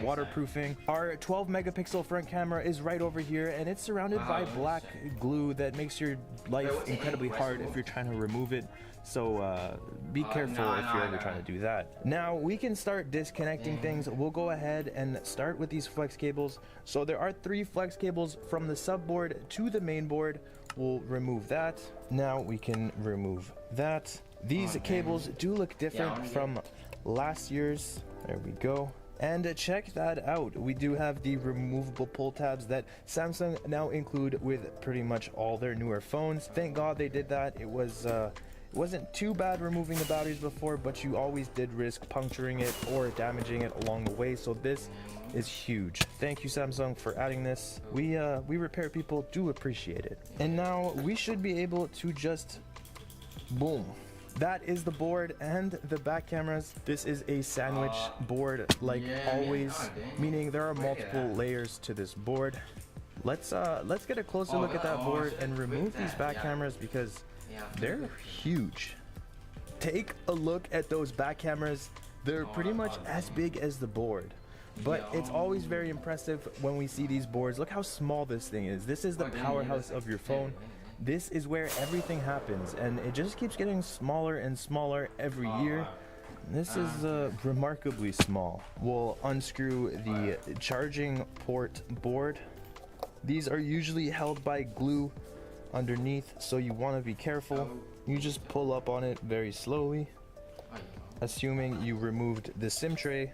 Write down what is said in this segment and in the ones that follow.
waterproofing. Our 12 megapixel front camera is right over here, and it's surrounded by black glue that makes your life incredibly hard if you're trying to remove it. So be careful if you're ever trying to do that. Now we can start disconnecting things. We'll go ahead and start with these flex cables. So there are 3 flex cables from the subboard to the main board. We'll remove that. Now we can remove that. These cables do look different from last year's. There we go. And check that out. We do have the removable pull tabs that Samsung now include with pretty much all their newer phones. Thank God they did that. It wasn't too bad removing the batteries before, but you always did risk puncturing it or damaging it along the way. So this is huge. Thank you, Samsung, for adding this. We repair people do appreciate it. And now we should be able to just boom. That is the board and the back cameras. This is a sandwich board, like always, meaning there are multiple layers to this board. Let's get a closer look at that board and remove these back cameras because they're huge. Take a look at those back cameras. They're pretty much as big as the board, but it's always very impressive when we see these boards. Look how small this thing is. This is the powerhouse of your phone. This is where everything happens, and it just keeps getting smaller and smaller every year. This is remarkably small. We'll unscrew the charging port board. These are usually held by glue underneath, so you want to be careful. You just pull up on it very slowly, assuming you removed the SIM tray,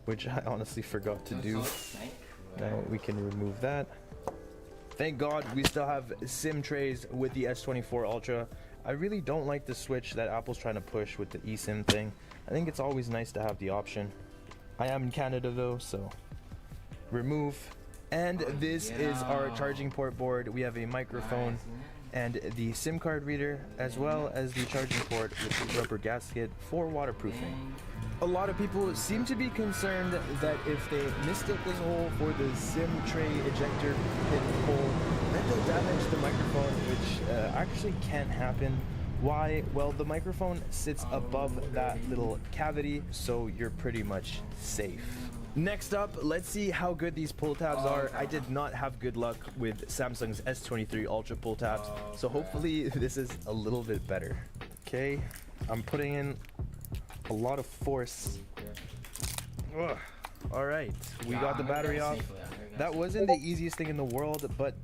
which I honestly forgot to do. Now we can remove that. Thank God we still have SIM trays with the S24 Ultra. I really don't like the switch that Apple's trying to push with the eSIM thing. I think it's always nice to have the option. I am in Canada though, so remove. And this is our charging port board. We have a microphone and the SIM card reader, as well as the charging port with the rubber gasket for waterproofing. A lot of people seem to be concerned that if they mistake this hole for the SIM tray ejector pin hole, that they'll damage the microphone, which actually can't happen. Why? Well, the microphone sits above that little cavity, so you're pretty much safe. Next up, let's see how good these pull tabs are. I did not have good luck with Samsung's S23 Ultra pull tabs, so hopefully this is a little bit better. Okay, I'm putting in a lot of force. Ugh. All right, we got the battery off. That wasn't the easiest thing in the world, but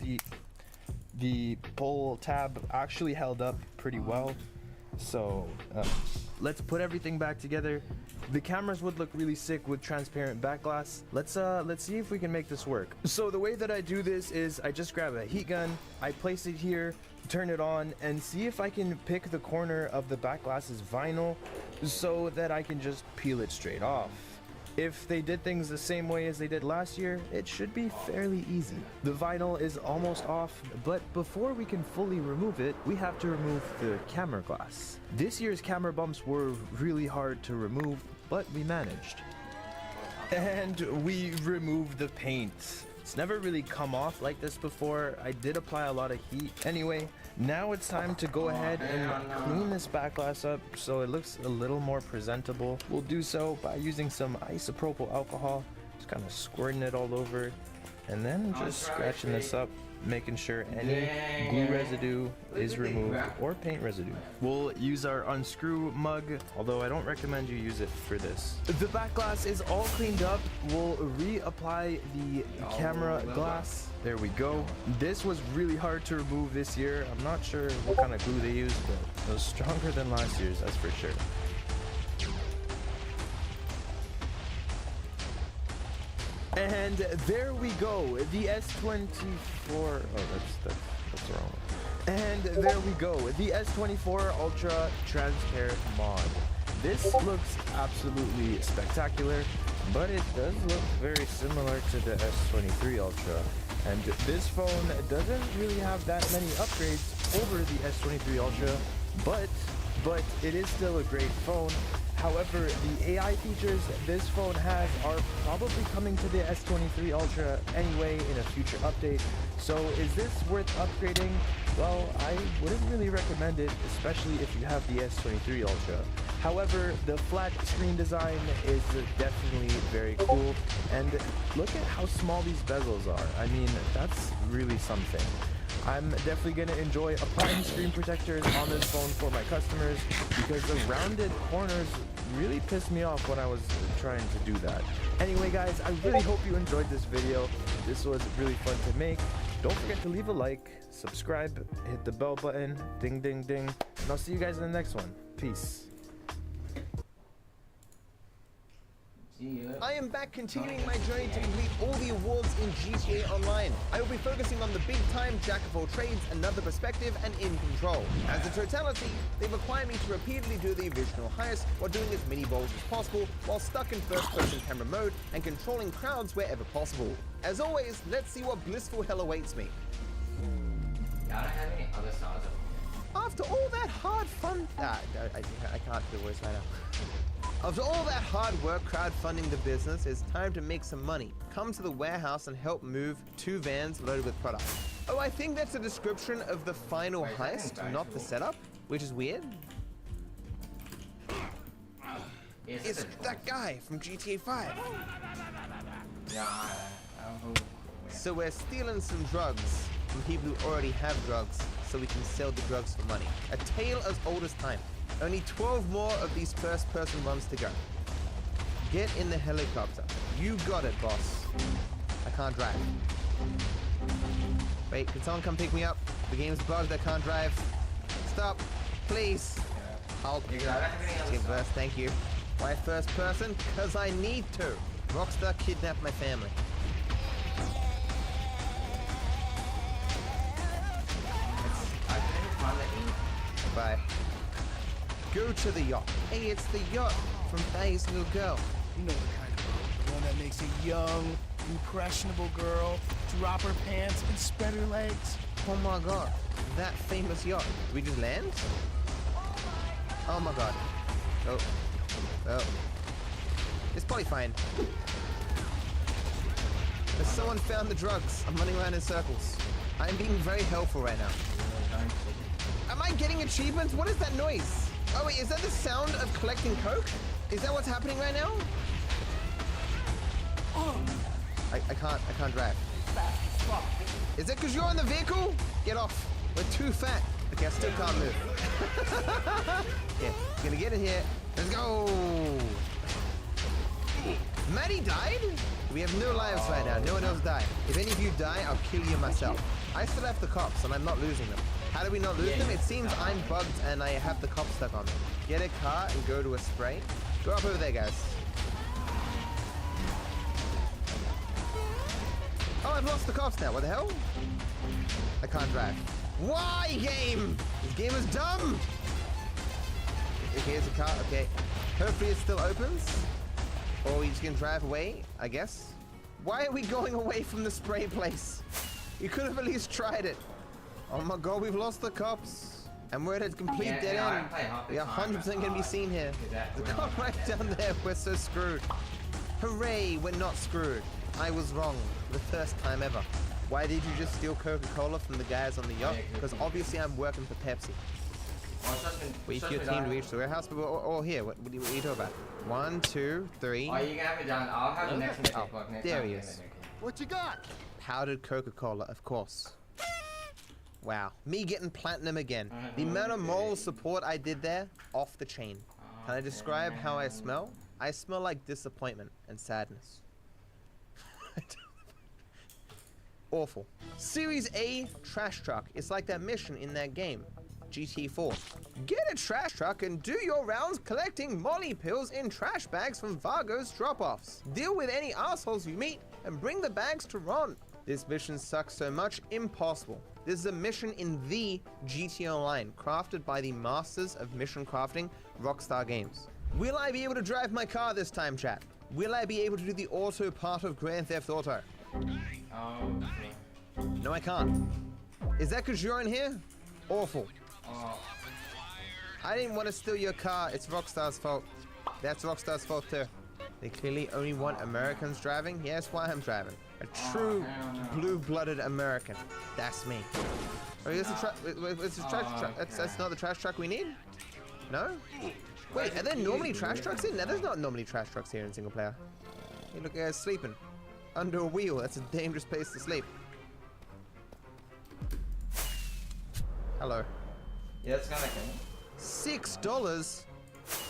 the pull tab actually held up pretty well. So let's put everything back together. The cameras would look really sick with transparent back glass. Let's see if we can make this work. So the way that I do this is I just grab a heat gun, I place it here, turn it on, and see if I can pick the corner of the back glass's vinyl so that I can just peel it straight off. If they did things the same way as they did last year, it should be fairly easy. The vinyl is almost off, but before we can fully remove it, we have to remove the camera glass. This year's camera bumps were really hard to remove, but we managed. And we removed the paint. It's never really come off like this before. I did apply a lot of heat. Anyway, now it's time to go ahead and clean this back glass up so it looks a little more presentable. We'll do so by using some isopropyl alcohol, just kind of squirting it all over, and then just scratching this up, making sure any glue residue is removed or paint residue. We'll use our unscrew mug, although I don't recommend you use it for this. The back glass is all cleaned up. We'll reapply the camera glass. There we go. This was really hard to remove this year. I'm not sure what kind of glue they used, but it was stronger than last year's, that's for sure. And there we go, the S24, oh that's wrong. And there we go, the S24 Ultra Transparent Mod. This looks absolutely spectacular, but it does look very similar to the S23 Ultra. And this phone doesn't really have that many upgrades over the S23 Ultra, but it is still a great phone. However, the AI features this phone has are probably coming to the S23 Ultra anyway in a future update. So is this worth upgrading? Well, I wouldn't really recommend it, especially if you have the S23 Ultra. However, the flat screen design is definitely very cool, and look at how small these bezels are. I mean, that's really something. I'm definitely going to enjoy applying screen protectors on this phone for my customers because the rounded corners really pissed me off when I was trying to do that. Anyway guys, I really hope you enjoyed this video. This was really fun to make. Don't forget to leave a like, subscribe, hit the bell button, ding ding ding, and I'll see you guys in the next one. Peace. I am back continuing my journey to complete all the awards in GTA Online. I will be focusing on the big time, jack of all trades, another perspective, and in control. As a totality, they require me to repeatedly do the original heist while doing as many roles as possible while stuck in first person camera mode and controlling crowds wherever possible. As always, let's see what blissful hell awaits me. After all that hard fun... I can't do the voice right now. After all that hard work crowdfunding the business, it's time to make some money. Come to the warehouse and help move 2 vans loaded with product. Oh, I think that's a description of the final heist, not the setup, which is weird. It's that guy from GTA 5. So we're stealing some drugs from people who already have drugs so we can sell the drugs for money. A tale as old as time. Only 12 more of these first-person runs to go. Get in the helicopter. You got it, boss. I can't drive. Wait, can someone come pick me up? The game's bugged, I can't drive. Stop, please. I'll give first, thank you. Why first person? Because I need to. Rockstar kidnapped my family. Bye. Go to the yacht. Hey, it's the yacht from Faye's little girl. You know the kind of girl. The one that makes a young, impressionable girl drop her pants and spread her legs. Oh my god. That famous yacht. Did we just land? Oh my god. Oh. Oh. It's probably fine. Has someone found the drugs? I'm running around in circles. I'm being very helpful right now. Am I getting achievements? What is that noise? Oh wait, is that the sound of collecting coke? Is that what's happening right now? I can't drive. Is it because you're in the vehicle? Get off. We're too fat. Okay, I still can't move. Yeah, gonna get in here. Let's go. Maddie died? We have no lives right now. No one else died. If any of you die, I'll kill you myself. I still have the cops and I'm not losing them. How do we not lose them? It seems I'm bugged and I have the cops stuck on me. Get a car and go to a spray. Go up over there, guys. Oh, I've lost the cops now. What the hell? I can't drive. Why, game? This game is dumb. Okay, here's a car. Okay. Hopefully it still opens. Or we just can drive away, I guess. Why are we going away from the spray place? You could have at least tried it. Oh my god, we've lost the cops. And we're at a complete dead end. We are 100% going to be seen here. The cop right down there, we're so screwed. Hooray, we're not screwed. I was wrong for the first time ever. Why did you just steal Coca-Cola from the guys on the yacht? Because obviously I'm working for Pepsi. Wait for your team to reach the warehouse, but we're all here. What are you talking about? 1, 2, 3. Oh, you can have it done. I'll have the next one. Oh, there he is. What you got? Powdered Coca-Cola, of course. Wow, me getting platinum again. The amount of moral support I did there, off the chain. Can I describe how I smell? I smell like disappointment and sadness. Awful. Series A trash truck. It's like that mission in that game, GTA 4. Get a trash truck and do your rounds collecting Molly pills in trash bags from Vargo's drop-offs. Deal with any assholes you meet and bring the bags to Ron. This mission sucks so much, impossible. This is a mission in the GTA Online, crafted by the masters of mission crafting, Rockstar Games. Will I be able to drive my car this time, chat? Will I be able to do the auto part of Grand Theft Auto? No, I can't. Is that because you're in here? Awful. I didn't want to steal your car. It's Rockstar's fault. That's Rockstar's fault too. They clearly only want Americans driving. Yeah, that's why I'm driving. A true blue-blooded American. That's me. Oh, it's a trash truck. That's not the trash truck we need? No? Wait, are there normally trash trucks in? No, there's not normally trash trucks here in single player. Hey, look, guys, sleeping. Under a wheel. That's a dangerous place to sleep. Hello. Yeah, it's kind of $6?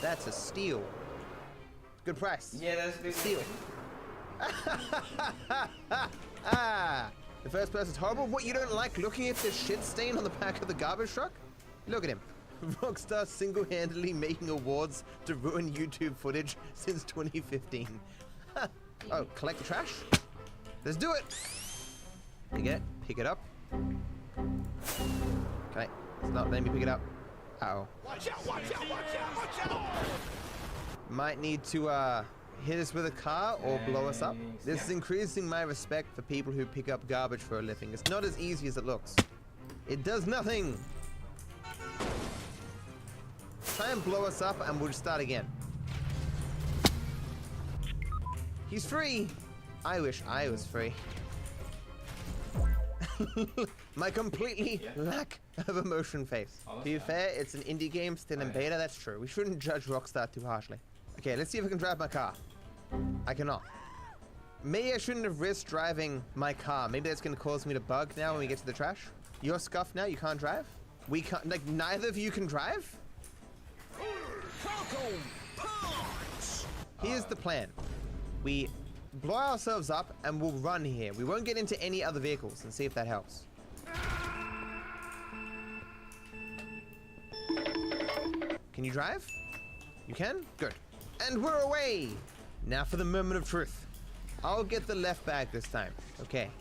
That's a steal. Good price. Yeah, that's a big Steal. Ah, the first person's horrible. What, you don't like looking at the shit stain on the back of the garbage truck? Look at him. Rockstar single-handedly making awards to ruin YouTube footage since 2015. Oh, collect the trash? Let's do it! Pick it, pick it up. Okay, it's not letting me pick it up. Uh-oh. Watch out, watch out, watch out, watch out! Might need to hit us with a car or blow us up. This is increasing my respect for people who pick up garbage for a living. It's not as easy as it looks. It does nothing. Try and blow us up and we'll start again. He's free. I wish I was free. My completely lack of emotion face. To be fair, it's an indie game still in beta, that's true. We shouldn't judge Rockstar too harshly. Okay, let's see if I can drive my car. I cannot. Maybe I shouldn't have risked driving my car. Maybe that's gonna cause me to bug now when we get to the trash. You're scuffed now, you can't drive? We can't, like, neither of you can drive? Here's the plan. We blow ourselves up and we'll run here. We won't get into any other vehicles and see if that helps. Can you drive? You can? Good. And we're away! Now for the moment of truth. I'll get the left bag this time. Okay.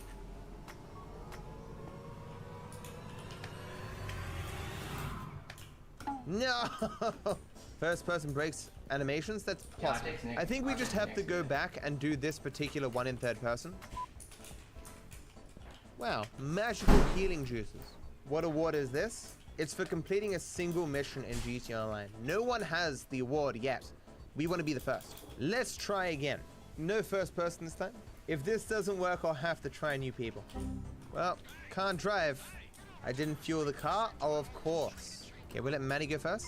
No! First person brakes animations, that's possible. I think we just have to go back and do this particular one in third person. Wow, magical healing juices. What award is this? It's for completing a single mission in GTA Online. No one has the award yet. We want to be the first. Let's try again. No first person this time. If this doesn't work, I'll have to try new people. Well, can't drive. I didn't fuel the car? Oh, of course. Okay, we'll let Maddie go first.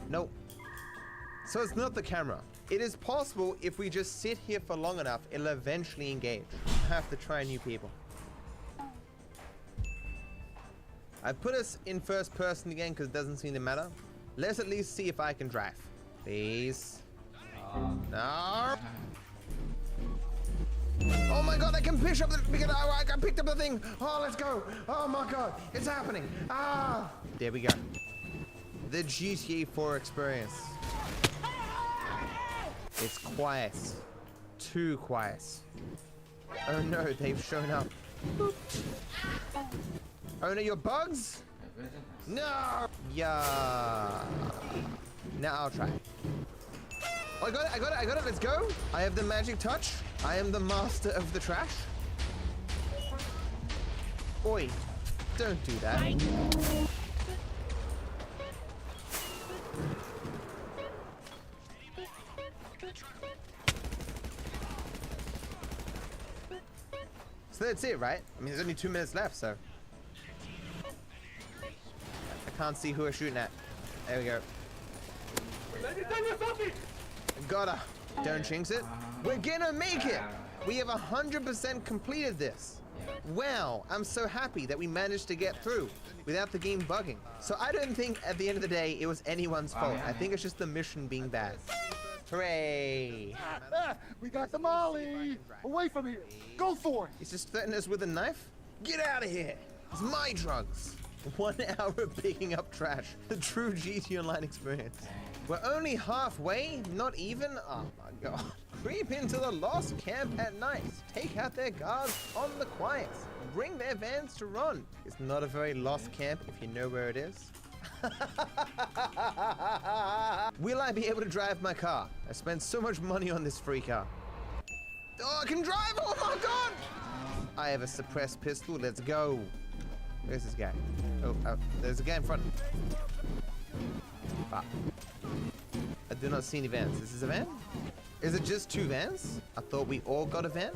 Nope. So it's not the camera. It is possible if we just sit here for long enough, it'll eventually engage. I have to try new people. I put us in first person again because it doesn't seem to matter. Let's at least see if I can drive. Please. No. Oh my god, I can push up the... I picked up the thing. Oh, let's go. Oh my god, it's happening. Ah. There we go. The GTA 4 experience. It's quiet. Too quiet. Oh no, they've shown up. Oh no, you're bugs? No! Yeah. Now I'll try. Oh, I got it, I got it, I got it, let's go! I have the magic touch. I am the master of the trash. Oi, don't do that. So that's it, right? I mean, there's only 2 minutes left, so. I can't see who we're shooting at. There we go. Got her. Don't jinx it. We're gonna make it! We have 100% completed this. Wow, I'm so happy that we managed to get through without the game bugging. So I don't think at the end of the day it was anyone's fault. I think it's just the mission being bad. Hooray! We got the Molly! Away from here! Go for it! He's just threatening us with a knife? Get out of here! It's my drugs! 1 hour of picking up trash. The true GT Online experience. We're only halfway? Not even? Oh my god. Creep into the lost camp at night. Take out their guards on the quiet. Bring their vans to run. It's not a very lost camp if you know where it is. Will I be able to drive my car? I spent so much money on this free car. Oh, I can drive! Oh my god! I have a suppressed pistol. Let's go. Where's this guy? Oh, there's a guy in front. Ah. I do not see any vans. This is a van? Is it just 2 vans? I thought we all got a van.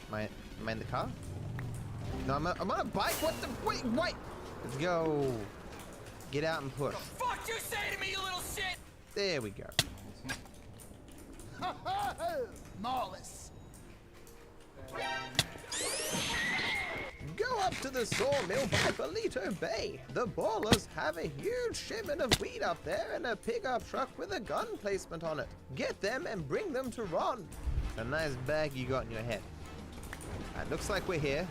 Am I in the car? No, I'm on a bike. What the? Wait. Let's go. Get out and push. Fuck What you say to me, you little shit? There we go. Marvelous. Go up to the sawmill by Bolito Bay. The Ballers have a huge shipment of wheat up there and a pickup truck with a gun placement on it. Get them and bring them to Ron. A nice bag you got in your head. Looks like we're here.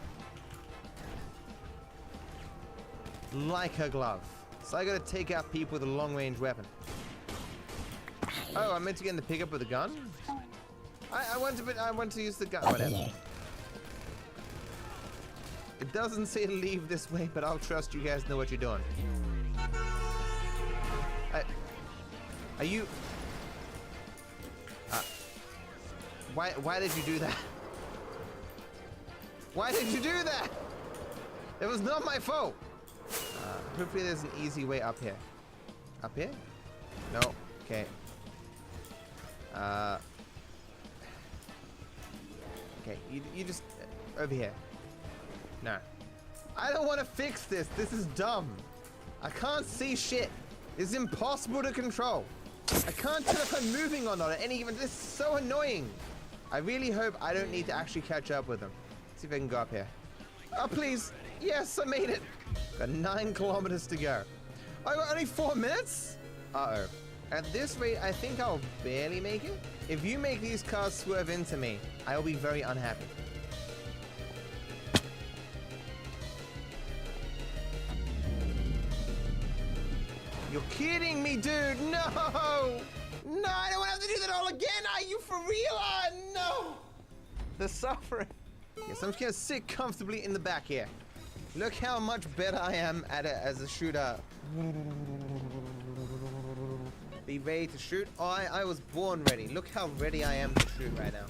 Like a glove. So I gotta take out people with a long-range weapon. Oh, I meant to get in the pickup with a gun? I want to use the gun. Whatever. It doesn't say leave this way, but I'll trust you guys know what you're doing. Are you... Why did you do that? Why did you do that? It was not my fault. Hopefully there's an easy way up here. Up here? No. Okay. Okay, you just... over here. No. I don't want to fix this. This is dumb. I can't see shit. It's impossible to control. I can't tell if I'm moving or not at any given... This is so annoying. I really hope I don't need to actually catch up with them. Let's see if I can go up here. Oh, please. Yes, I made it. Got 9 kilometers to go. I got only 4 minutes? Uh-oh. At this rate, I think I'll barely make it. If you make these cars swerve into me, I will be very unhappy. You're kidding me, dude! No! No, I don't have to do that all again! Are you for real? No! The suffering. Yes, I'm just gonna sit comfortably in the back here. Look how much better I am at it as a shooter. Be ready to shoot? Oh, I was born ready. Look how ready I am to shoot right now.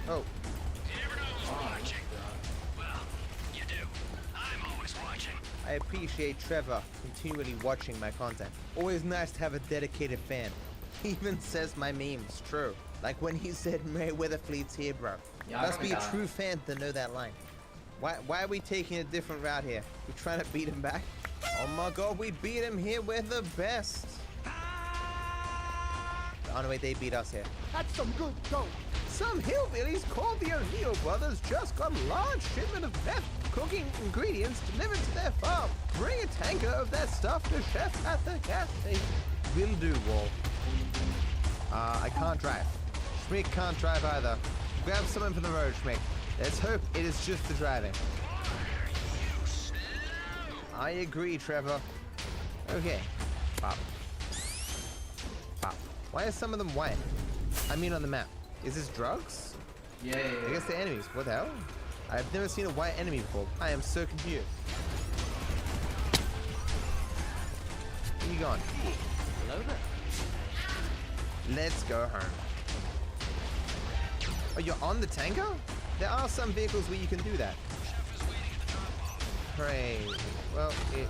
Oh. You never know who's watching. Well, you do. I'm always watching. I appreciate Trevor continually watching my content. Always nice to have a dedicated fan. He even says my memes, true. Like when he said Merryweather Fleet's here, bro. Yeah, Must be a true fan to know that line. Why are we taking a different route here? We trying to beat him back? Oh my god, we beat him here. We're the best. Oh no, wait, they beat us here. That's some good dope. Some hillbillies called the O'Neill brothers just got a large shipment of meth cooking ingredients delivered to their farm. Bring a tanker of that stuff to Chef at the gas station. Will do, Wall. I can't drive. Schmick can't drive either. Grab someone from the road, Schmick. Let's hope it is just the driving. I agree, Trevor. Okay. Pop. Pop. Why are some of them white? I mean on the map. Is this drugs? Yeah. I guess they're enemies. What the hell? I've never seen a white enemy before. I am so confused. Where you going? Hello there. Let's go home. Oh, you're on the tanker? There are some vehicles where you can do that. Hooray. Well, there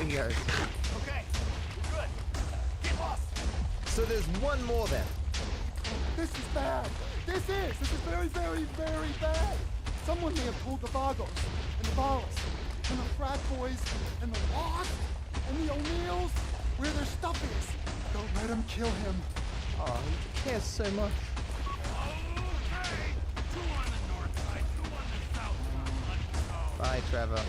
he goes. Okay, good. Get lost. So there's one more then. This is bad. This is very, very, very bad. Someone may have told the Vagos and the Ballas and the frat boys and the Lost and the O'Neills where their stuff is. Don't let him kill him. Oh, he cares so much. Bye, Trevor.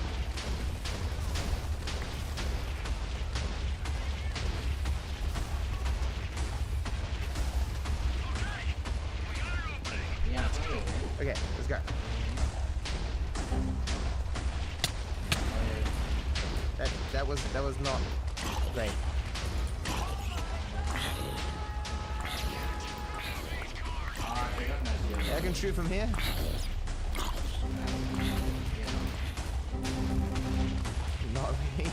Yeah. Okay, let's go. That was not great. I can shoot from here. Not really.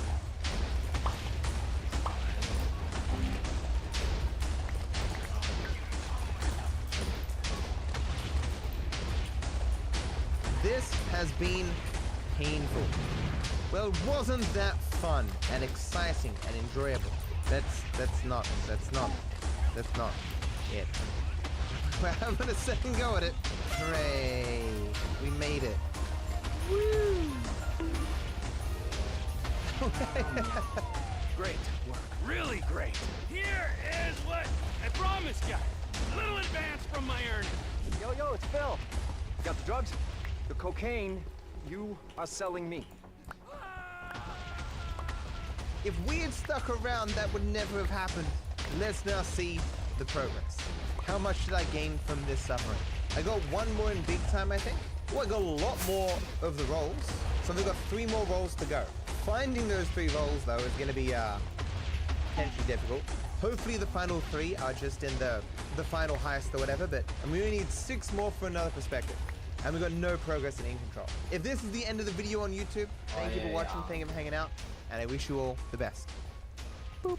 This has been painful. Well, wasn't that fun and exciting and enjoyable? That's not it. Well, I'm gonna second go at it. Hooray! We made it. Woo! Great work. Really great. Here is what I promised you. A little advance from my earnings. Yo, it's Phil. Got the drugs? The cocaine you are selling me. If we had stuck around, that would never have happened. Let's now see the progress. How much did I gain from this suffering? I got one more in big time, I think. Oh, I got a lot more of the rolls. So we've got 3 more rolls to go. Finding those 3 rolls, though, is going to be potentially difficult. Hopefully the final 3 are just in the final heist or whatever, but we only need 6 more for another perspective. And we've got no progress in Control. If this is the end of the video on YouTube, thank you for watching, thank you for hanging out, and I wish you all the best. Boop.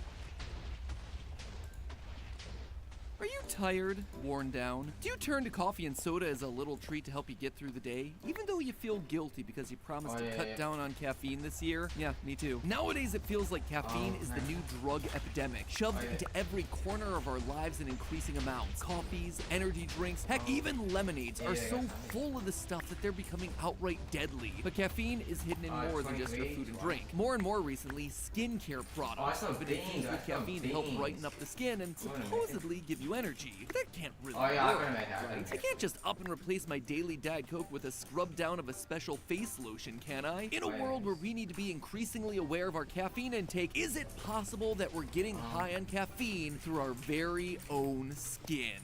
Are you tired, worn down? Do you turn to coffee and soda as a little treat to help you get through the day, even though you feel guilty because you promised to cut down on caffeine this year? Yeah, me too. Nowadays, it feels like caffeine is the new drug epidemic, shoved into every corner of our lives in increasing amounts. Coffees, energy drinks, heck, even lemonades are so full of this stuff that they're becoming outright deadly. But caffeine is hidden in more than just your food and drink. More and more recently, skincare products have been infused with caffeine to help brighten up the skin and supposedly give you energy. But that can't really work, right? I can't just up and replace my daily Diet Coke with a scrub down of a special face lotion, can I? In a world where we need to be increasingly aware of our caffeine intake, is it possible that we're getting high on caffeine through our very own skin?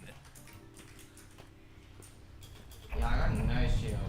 Yeah, I got no shield.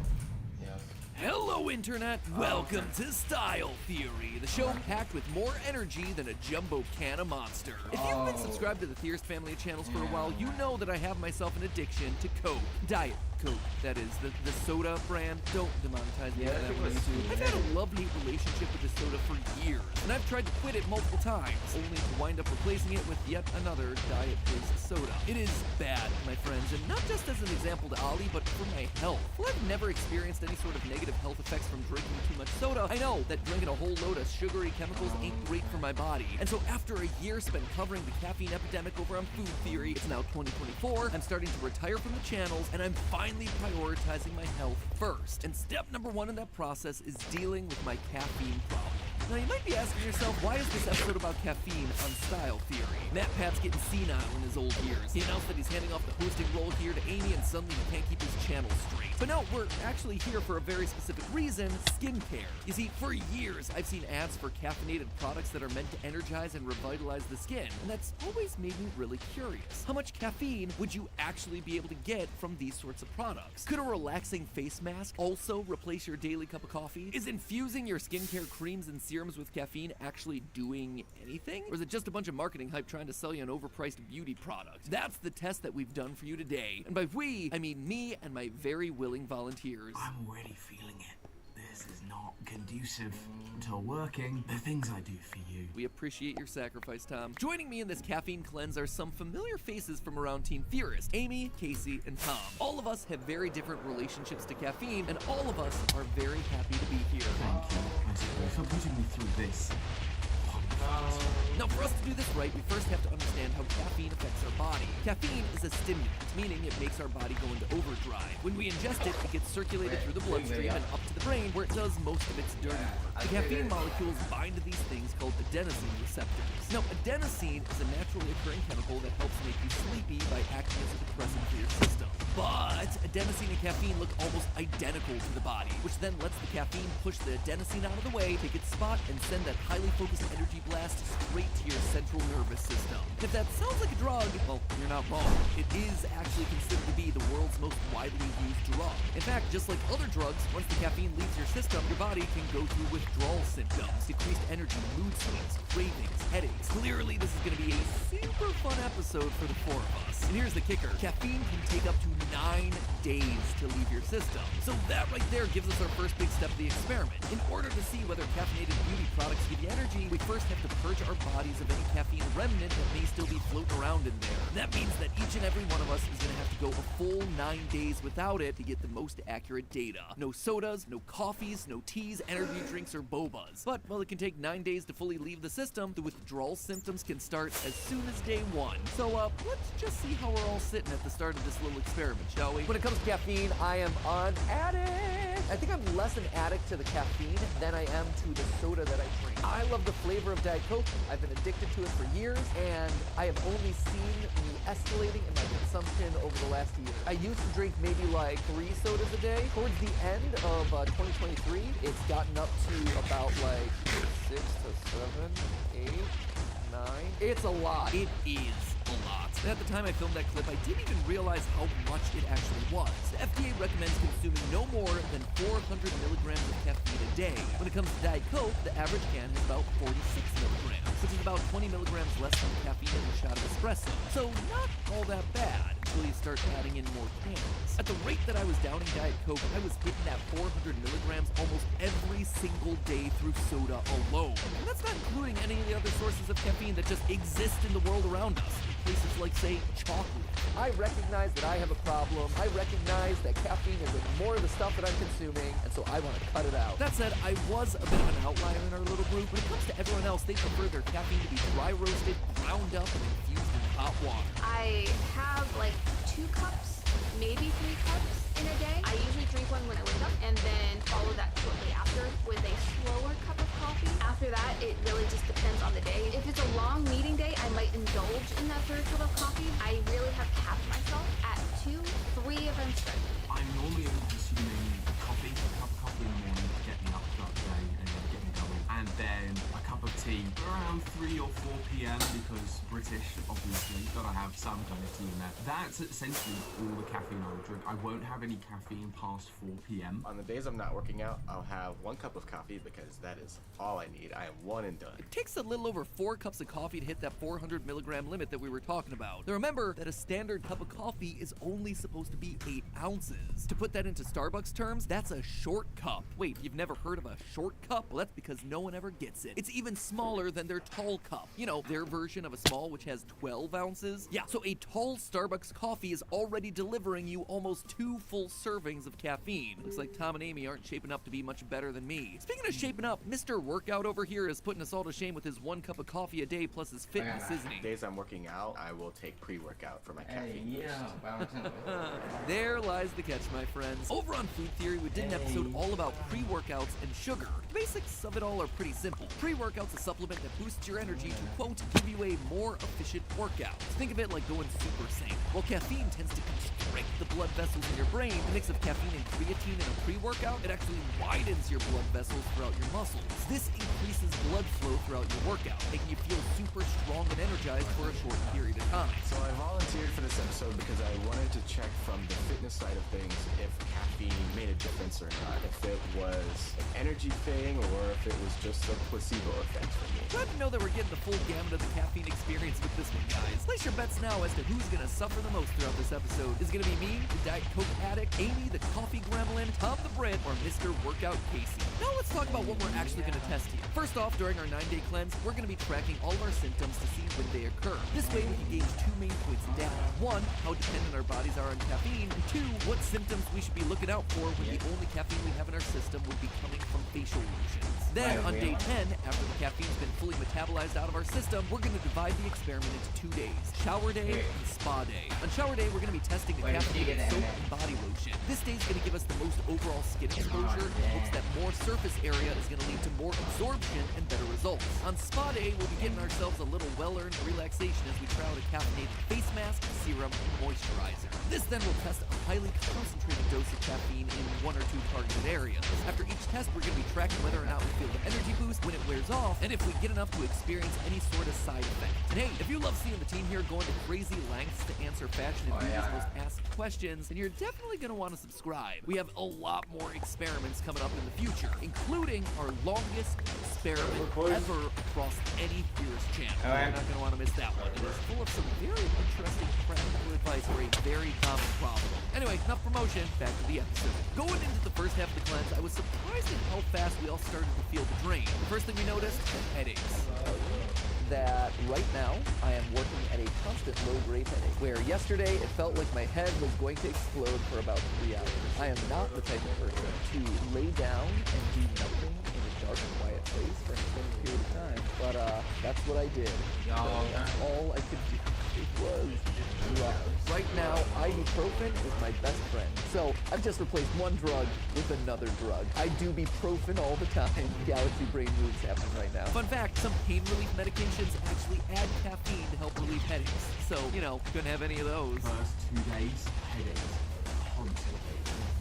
Hello, Internet! Welcome to Style Theory, the show packed with more energy than a jumbo can of Monster. If you've been subscribed to the Thierst family of channels for a while, you know that I have myself an addiction to Coke. Diet Coke, that is, the soda brand. Don't demonetize me for that one, too. I've had a love-hate relationship with this soda for years, and I've tried to quit it multiple times, only to wind up replacing it with yet another diet-based soda. It is bad, my friends, and not just as an example to Ali, but for my health. While I've never experienced any sort of negative health effects from drinking too much soda, I know that drinking a whole load of sugary chemicals ain't great for my body. And so after a year spent covering the caffeine epidemic over on Food Theory, it's now 2024, I'm starting to retire from the channels, and I'm finally prioritizing my health first. And step number 1 in that process is dealing with my caffeine problem. Now, you might be asking yourself, why is this episode about caffeine on Style Theory? Matt Pat's getting senile in his old years. He announced that he's handing off the hosting role here to Amy, and suddenly he can't keep his channel straight. But no, we're actually here for a very specific reason: skincare. You see, for years, I've seen ads for caffeinated products that are meant to energize and revitalize the skin, and that's always made me really curious. How much caffeine would you actually be able to get from these sorts of products? Could a relaxing face mask also replace your daily cup of coffee? Is infusing your skincare creams and serums with caffeine actually doing anything? Or is it just a bunch of marketing hype trying to sell you an overpriced beauty product? That's the test that we've done for you today. And by we, I mean me and my very willing volunteers. I'm already feeling it. This is not conducive to working the things I do for you. We appreciate your sacrifice, Tom. Joining me in this caffeine cleanse are some familiar faces from around Team Theorist: Amy, Casey, and Tom. All of us have very different relationships to caffeine, and all of us are very happy to be here. Thank you, I suppose, for putting me through this. Now, for us to do this right, we first have to understand how caffeine affects our body. Caffeine is a stimulant, meaning it makes our body go into overdrive. When we ingest it, it gets circulated through the bloodstream and up to the brain, where it does most of its dirty work. The caffeine molecules bind to these things called adenosine receptors. Now, adenosine is a naturally occurring chemical that helps make you sleepy by acting as a depressant for your system. But adenosine and caffeine look almost identical to the body, which then lets the caffeine push the adenosine out of the way, take its spot, and send that highly focused energy blast straight to your central nervous system. And if that sounds like a drug, well, you're not wrong. It is actually considered to be the world's most widely used drug. In fact, just like other drugs, once the caffeine leaves your system, your body can go through withdrawal symptoms, decreased energy, mood swings, cravings, headaches. Clearly, this is going to be a super fun episode for the 4 of us. And here's the kicker: caffeine can take up to 9 days to leave your system. So that right there gives us our first big step of the experiment. In order to see whether caffeinated beauty products give you energy, we first have to purge our bodies of any caffeine remnant that may still be floating around in there. That means that each and every one of us is going to have to go a full 9 days without it to get the most accurate data. No sodas, no coffees, no teas, energy drinks, or bobas. But while it can take 9 days to fully leave the system, the withdrawal symptoms can start as soon as day 1. So let's just see how we're all sitting at the start of this little experiment, shall we? When it comes to caffeine, I am an addict. I think I'm less an addict to the caffeine than I am to the soda that I drink. I love the flavor of Diet Coke. I've been addicted to it for years, and I have only seen me escalating in my consumption over the last year. I used to drink maybe like 3 sodas a day. Towards the end of 2023, it's gotten up to about like 6 to 7, 8, 9. It's a lot. It is a lot. And at the time I filmed that clip, I didn't even realize how much it actually was. The FDA recommends consuming no more than 400 milligrams of caffeine a day. When it comes to Diet Coke, the average can is about 46 milligrams, which is about 20 milligrams less than caffeine in a shot of espresso. So not all that bad until you start adding in more cans. At the rate that I was downing Diet Coke, I was hitting that 400 milligrams almost every single day through soda alone. And that's not including any of the other sources of caffeine that just exist in the world around us. Places like, say, chocolate. I recognize that I have a problem. I recognize that caffeine is in more of the stuff that I'm consuming, and so I want to cut it out. That said, I was a bit of an outlier in our little group. When it comes to everyone else, they prefer their caffeine to be dry roasted, ground up, and infused in hot water. I have like 2 cups, maybe 3 cups in a day. I usually drink one when I wake up and then follow that shortly after with a slower cup of coffee. After that, it really just depends on the day. If it's a long meeting day, I might indulge in that 3rd cup of coffee. I really have capped myself at 2, 3 if I'm struggling. I'm normally only consuming a cup of coffee in the morning to get me up throughout the day and get me going. And then a cup of tea around 3 or 4 p.m. because British, obviously, gotta have some kind of tea in there. That's essentially all the caffeine I will drink. I won't have any caffeine past 4 p.m. On the days I'm not working out, I'll have 1 cup of coffee because that is all I need. I am one and done. It takes a little over 4 cups of coffee to hit that 400 milligram limit that we were talking about. Now remember that a standard cup of coffee is only supposed to be 8 ounces. To put that into Starbucks terms, that's a short cup. Wait, you've never heard of a short cup? Well, that's because no one ever gets it. It's even smaller than their tall cup. You know, their version of a small which has 12 ounces. Yeah, so a tall Starbucks coffee is already delivering you almost 2 full servings of caffeine. Looks like Tom and Amy aren't shaping up to be much better than me. Speaking of shaping up, Mr. Workout over here is putting us all to shame with his 1 cup of coffee a day plus his fitness, isn't he? Days I'm working out, I will take pre-workout for my caffeine boost. There lies the catch, my friends. Over on Food Theory, we did an episode all about pre-workouts and sugar. The basics of it all are pretty simple. Pre-workout's a supplement that boosts your energy to, quote, give you a more efficient workout. Think of it like going Super Saiyan. While caffeine tends to constrict the blood vessels in your brain, the mix of caffeine and creatine in a pre-workout, it actually widens your blood vessels throughout your muscles. This increases blood flow throughout your workout, making you feel super strong and energized for a short period of time. So I volunteered for this episode because I wanted to check from the fitness side of things if caffeine made a difference or not. If it was an energy thing or if it was just a placebo effect for me. Glad to know that we're getting the full gamut of the caffeine experience with this one, guys. Place your bets now as to who's gonna suffer the most throughout this episode. Is it gonna be me, the Diet Coke addict, Amy, the coffee gremlin, Tom the Brit, or Mr. Workout Casey? Now let's talk about what we're actually gonna test here. First off, during our 9-day cleanse, we're gonna be tracking all of our symptoms to see when they occur. This way we can gauge 2 main points of data. 1, how dependent our bodies are on caffeine, and 2, what symptoms we should be looking out for when the only caffeine we have in our system would be coming from facial lotions. Then, on day 10, after the caffeine's been fully metabolized out of our system, we're going to divide the experiment into 2 days, shower day and spa day. On shower day, we're going to be testing the caffeinated soap and body lotion. This day's going to give us the most overall skin exposure in hopes that more surface area is going to lead to more absorption and better results. On spa day, we'll be getting ourselves a little well-earned relaxation as we try out a caffeinated face mask, serum, and moisturizer. This then will test a highly concentrated dose of caffeine in 1 or 2 targeted areas. After each test, we're going to be tracking whether or not we feel the energy boost when it wears off, and if we get enough to experience any sort of side effect. And hey, if you love seeing the team here going to crazy lengths to answer fashion and beauty's most asked questions, then you're definitely going to want to subscribe. We have a lot more experiments coming up in the future, including our longest experiment ever across any Fierce channel. You're not going to want to miss that one. It is full of some very interesting practical advice for a very common problem. Anyway, enough promotion, back to the episode. Going into the first half of the cleanse, I was surprised at how fast we all started to feel the drain. The first thing we noticed, headaches. That right now I am working at a constant low-grade headache, where yesterday it felt like my head was going to explode for about 3 hours. I am not the type of person to lay down and do nothing in a dark, quiet place for an extended period of time. But that's what I did. So that's all I could do. It was rough. Right now, ibuprofen is my best friend. So I've just replaced one drug with another drug. I do ibuprofen all the time. Galaxy brain moves happening right now. Fun fact, some pain relief medications actually add caffeine to help relieve headaches. So, you know, couldn't have any of those. First 2 days, headaches. Constantly.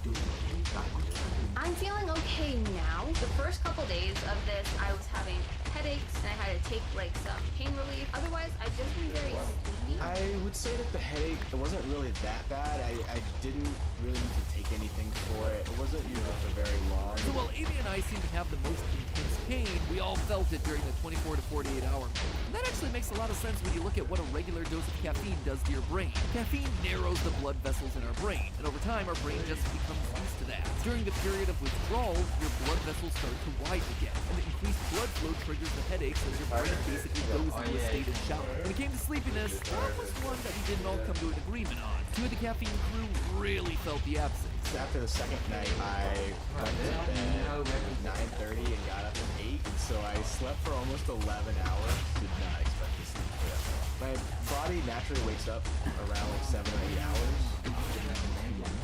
That much caffeine. I'm feeling okay now. The first couple days of this, I was having headaches and I had to take like some pain relief. Otherwise, I've just been very sleepy. I would say that the headache, it wasn't really that bad. I didn't really need to take anything for it. It wasn't usually for very long. So while Amy and I seem to have the most intense pain, we all felt it during the 24 to 48 hour mark. And that actually makes a lot of sense when you look at what a regular dose of caffeine does to your brain. Caffeine narrows the blood vessels in our brain, and over time our brain just becomes used to that. During the period of withdrawal, your blood vessels start to widen again, and the increased blood flow triggers the headaches as your brain basically goes into a state of shock. When it came to sleepiness, that was one that we didn't all come to an agreement on. Two of the caffeine crew really felt the absence. After the second night, I went to bed at 9:30 and got up at 8. So I slept for almost 11 hours. Did not expect to sleep for that long. My body naturally wakes up around like 7 or 8 hours.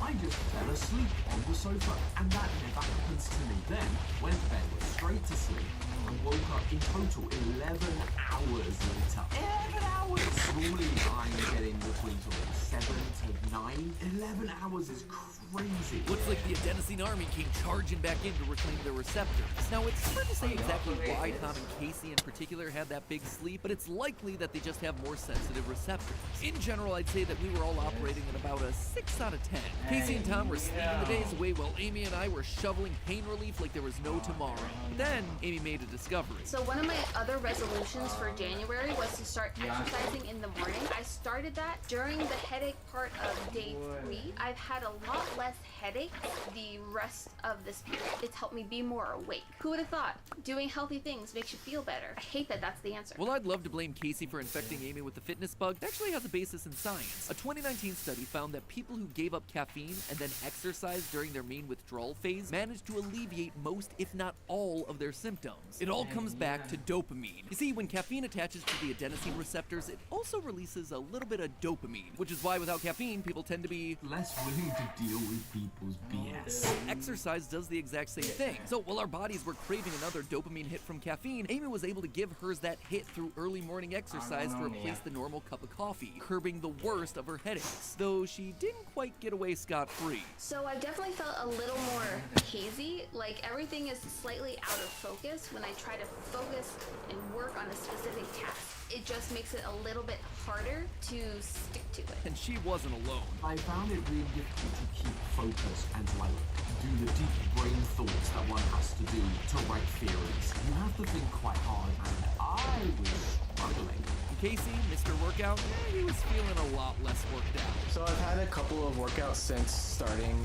I just fell asleep on the sofa, and that never happens to me. Then went to bed, went straight to sleep, and woke up in total 11 hours later. 11 hours! Normally I'm getting between sort of 7 to 9. 11 hours is crazy. Looks like the adenosine army came charging back in to reclaim their receptors. Now, it's hard to say exactly why Tom and Casey in particular had that big sleep, but it's likely that they just have more sensitive receptors. In general, I'd say that we were all operating at about a 6 out of 10. Casey and Tom were sleeping the days away while Amy and I were shoveling pain relief like there was no tomorrow. Then, Amy made a discovery. So one of my other resolutions for January was to start exercising in the morning. I started that during the headache part of day 3. I've had a lot less headaches the rest of this period. It's helped me be more awake. Who would have thought? Doing healthy things makes you feel better. I hate that that's the answer. Well, I'd love to blame Casey for infecting Amy with the fitness bug. It actually has a basis in science. A 2019 study found that people who gave up caffeine and then exercised during their main withdrawal phase managed to alleviate most, if not all, of their symptoms. It all comes back to dopamine. You see, when caffeine attaches to the adenosine receptors, it also releases a little bit of dopamine, which is why without caffeine, people tend to be less willing to deal with people's BS. Exercise does the exact same thing. So while our bodies were craving another dopamine hit from caffeine, Amy was able to give hers that hit through early morning exercise to replace the normal cup of coffee, curbing the worst of her headaches, though she didn't quite get away scot-free. So I definitely felt a little more hazy, like everything is slightly out of focus when I try to focus and work on a specific task. It just makes it a little bit harder to stick to it. And she wasn't alone. I found it really difficult to keep focused and to do the deep brain thoughts that one has to do to write theories. You have to think quite hard, and I was struggling. Casey, Mr. Workout, he was feeling a lot less worked out. So I've had a couple of workouts since starting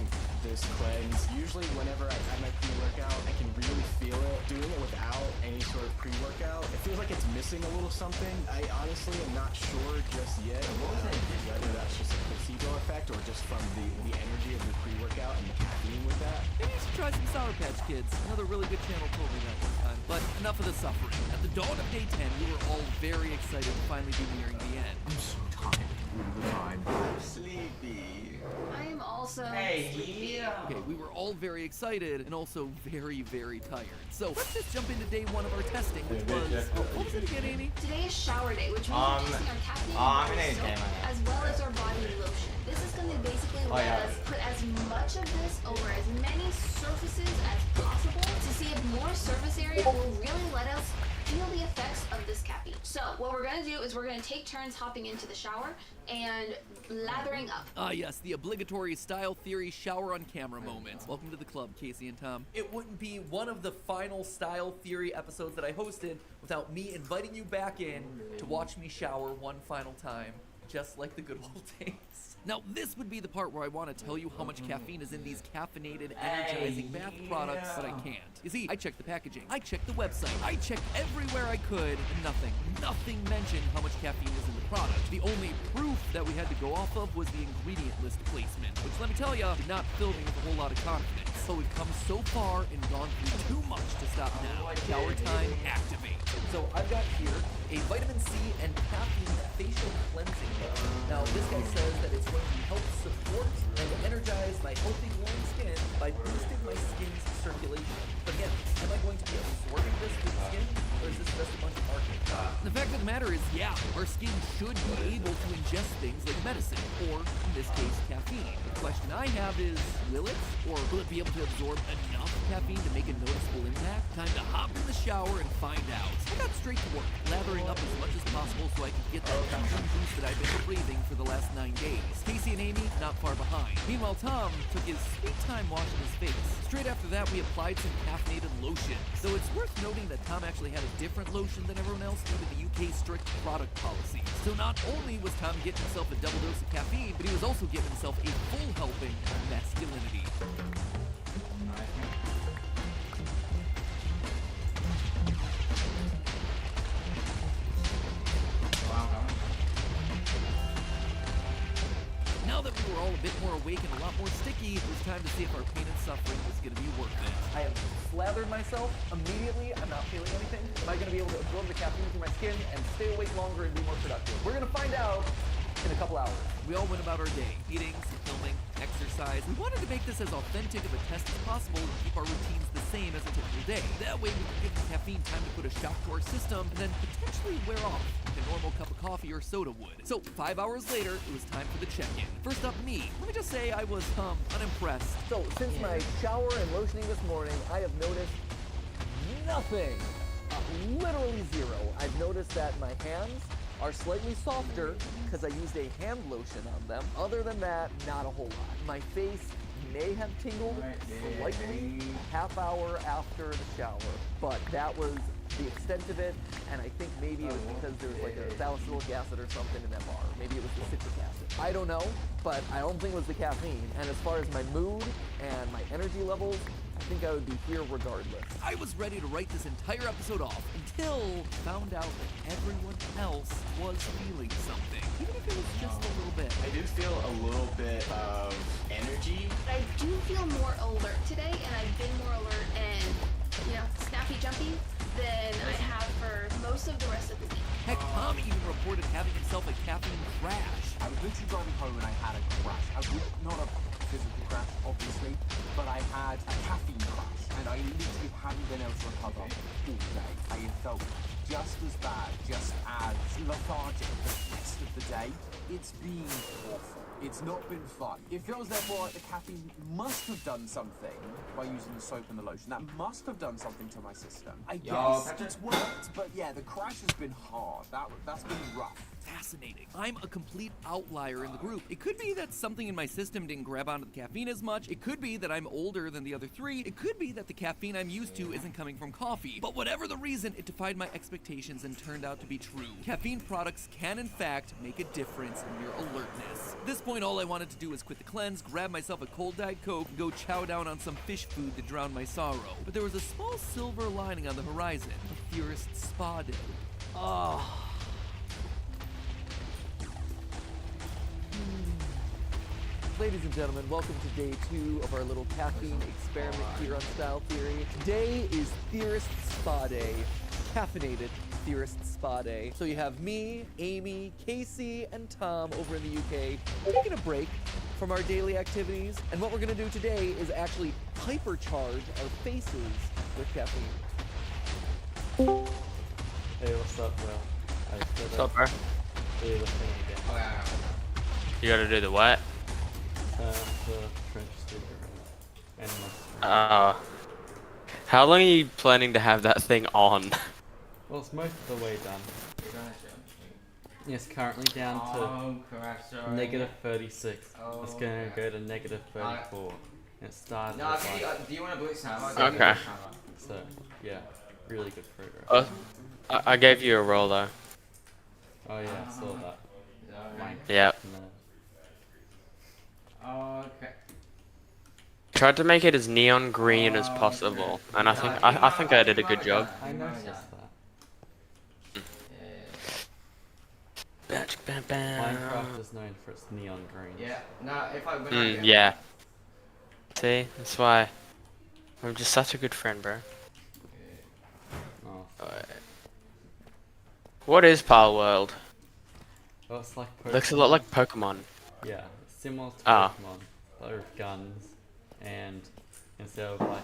this cleanse. Usually whenever I have my pre-workout, I can really feel it. Doing it without any sort of pre-workout, it feels like it's missing a little something. I honestly am not sure just yet whether that's just a placebo effect or just from the energy of the pre-workout and the caffeine with that. Maybe you should try some Sour Patch Kids. Another really good channel told me that one time. But enough of the suffering. At the dawn of day 10, we were all very excited to finally be nearing the end. I'm so tired all the time. I'm sleepy. I am also sleepy. Okay, we were all very excited and also very, very tired. So let's just jump into day 1 of our testing, which was, what was it again, Amy? Today is shower day, which means we're testing our caffeine soap, as well as our body lotion. This is going to basically let us put as much of this over as many surfaces as possible to see if more surface area will really let us feel the effects of this caffeine. So what we're going to do is we're going to take turns hopping into the shower and lathering up. Ah yes, the obligatory Style Theory shower on camera moments. Welcome to the club, Casey and Tom. It wouldn't be one of the final Style Theory episodes that I hosted without me inviting you back in to watch me shower one final time, just like the good old days. Now, this would be the part where I want to tell you how much caffeine is in these caffeinated, energizing bath products, but I can't. You see, I checked the packaging, I checked the website, I checked everywhere I could, and nothing mentioned how much caffeine was in the product. The only proof that we had to go off of was the ingredient list placement, which, let me tell you, did not fill me with a whole lot of confidence. So we've come so far and gone through too much to stop now. Shower time, activate. So I've got here a vitamin C and caffeine facial cleansing lotion. Now this guy says that it's going to help support and energize my healthy glowing skin by boosting my skin's circulation. But again, am I going to be absorbing this through the skin, or is this just a bunch of marketing? The fact of the matter is, yeah, our skin should be able to ingest things like medicine, or in this case, caffeine. The question I have is, will it? Or will it be able to absorb enough caffeine to make a noticeable impact? Time to hop in the shower and find out. I got straight to work, lathering up as much as possible so I could get that caffeine boost that I've been craving for the last 9 days. Casey and Amy, not far behind. Meanwhile, Tom took his sweet time washing his face. Straight after that, we applied some caffeinated lotion. Though it's worth noting that Tom actually had a different lotion than everyone else due to the UK's strict product policy. So not only was Tom getting himself a double dose of caffeine, but he was also giving himself a full helping of masculinity. Now that we were all a bit more awake and a lot more sticky, it was time to see if our pain and suffering was going to be worth it. I have slathered myself immediately. I'm not feeling anything. Am I going to be able to absorb the caffeine through my skin and stay awake longer and be more productive? We're going to find out in a couple hours. We all went about our day, eating, some filming, exercise. We wanted to make this as authentic of a test as possible and keep our routines the same as a typical day. That way we could give the caffeine time to put a shock to our system and then potentially wear off like a normal cup of coffee or soda would. So 5 hours later, it was time for the check-in. First up, me. Let me just say I was, unimpressed. So since my shower and lotioning this morning, I have noticed nothing. Literally zero. I've noticed that my hands are slightly softer because I used a hand lotion on them. Other than that, not a whole lot. My face may have tingled slightly half hour after the shower, but that was the extent of it, and I think maybe it was because there was like a salicylic acid or something in that bar. Maybe it was the citric acid. I don't know, but I don't think it was the caffeine. And as far as my mood and my energy levels, I think I would be here regardless. I was ready to write this entire episode off until I found out that everyone else was feeling something, even if it was just a little bit. I did feel a little bit of energy. I do feel more alert today, and I've been more alert and, snappy jumpy than I have for most of the rest of the week. Heck, Tom even reported having himself a caffeine crash. I was literally driving home and I had a crash. Not a physical crash, obviously, but I had a caffeine crash, and I literally hadn't been able to recover all day. I had felt just as bad, just as lethargic the rest of the day. It's been awful. It's not been fun. It feels therefore like the caffeine must have done something by using the soap and the lotion. That must have done something to my system. I guess it's worked, but yeah, the crash has been hard. That's been rough. Fascinating. I'm a complete outlier in the group. It could be that something in my system didn't grab onto the caffeine as much. It could be that I'm older than the other three. It could be that the caffeine I'm used to isn't coming from coffee. But whatever the reason, it defied my expectations and turned out to be true. Caffeine products can, in fact, make a difference in your alertness. At this point, all I wanted to do was quit the cleanse, grab myself a cold Diet Coke, and go chow down on some fish food to drown my sorrow. But there was a small silver lining on the horizon. A Theorist Spa Day. Oh. Ladies and gentlemen, welcome to day 2 of our little caffeine experiment here on Style Theory. Today is Theorist Spa Day, caffeinated Theorist Spa Day. So you have me, Amy, Casey, and Tom over in the UK taking a break from our daily activities. And what we're gonna do today is actually hypercharge our faces with caffeine. Hey, what's up, bro? What's up, bro? Do the thing again. You gotta do the what? The French sticker. And how long are you planning to have that thing on? Well, it's most of the way done. Yes, currently down to negative 36. It's gonna go to negative 34. It started. No, do you want a blue hammer? Okay. So, yeah, really good progress. I gave you a roll though. Oh yeah, I saw that. Yep. Okay. Tried to make it as neon green as possible, and I think I did a good job. I noticed that. Minecraft is known for its neon green. Yeah. No, if I win. Yeah. See, that's why I'm just such a good friend, bro. Oh. What is Pal World? Well, it's like Pokemon. Looks a lot like Pokemon. Yeah, similar to Ah. Pokemon, but with guns, and instead of like,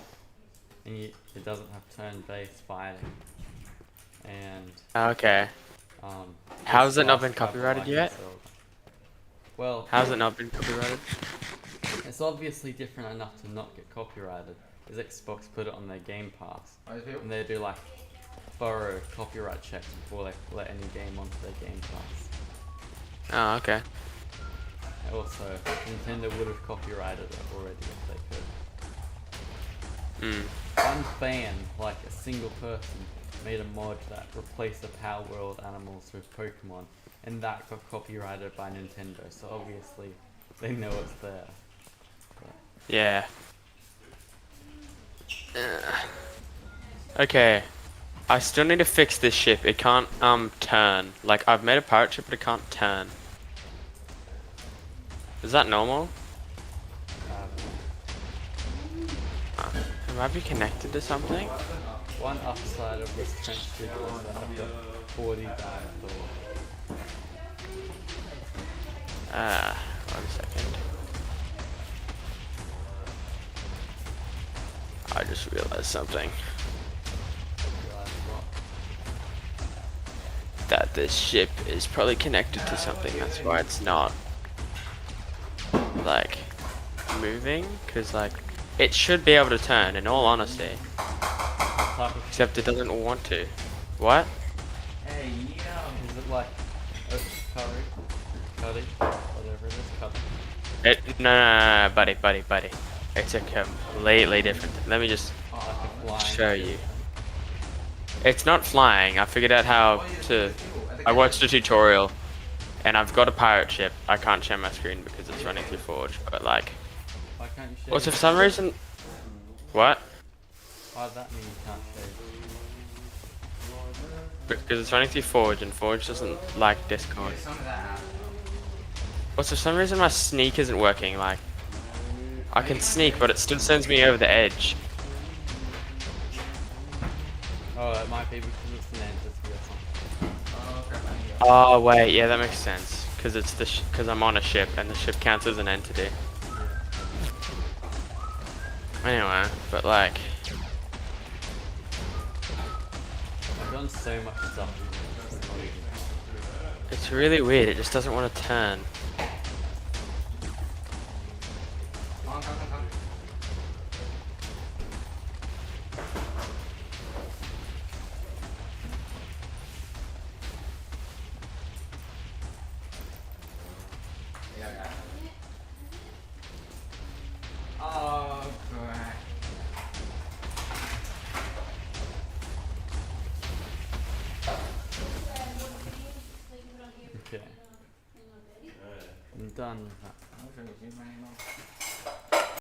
it doesn't have turn-based fighting, and Okay. How's it not been copyrighted yet? Well, how's it not been copyrighted? It's obviously different enough to not get copyrighted, because Xbox put it on their Game Pass, and they do like thorough copyright checks before they let any game onto their Game Pass. Oh, okay. Also, Nintendo would have copyrighted it already if they could. One fan, like a single person, made a mod that replaced the Power World animals with Pokemon, and that got copyrighted by Nintendo, so obviously they know it's there. But yeah. Okay. I still need to fix this ship. It can't turn. Like, I've made a pirate ship, but it can't turn. Is that normal? It might be connected to something. one upside of this trench tube was that I've got 40 dive door. 1 second. I just realized something. That this ship is probably connected to something, that's why it's not like moving, because like it should be able to turn in all honesty, except it doesn't want to. What? Hey, is it like a curry, whatever it is, curry? No, buddy. It's a completely different thing. Let me just show you. It's not flying. I figured out how to. I watched a tutorial, and I've got a pirate ship. I can't share my screen because it's running through Forge. But like, Why can't you share well, for some reason, what? Why does that mean you can't share? Because it's running through Forge, and Forge doesn't like Discord. Well, for some reason my sneak isn't working. Like, I can sneak, but it still sends me over the edge. Oh, it might be because it's an entity or something. Oh wait, yeah, that makes sense. Because it's the because I'm on a ship, and the ship counts as an entity. Anyway, but like, I've done so much stuff. it's really weird. It just doesn't want to turn. Oh, crap. Okay. I'm done with that.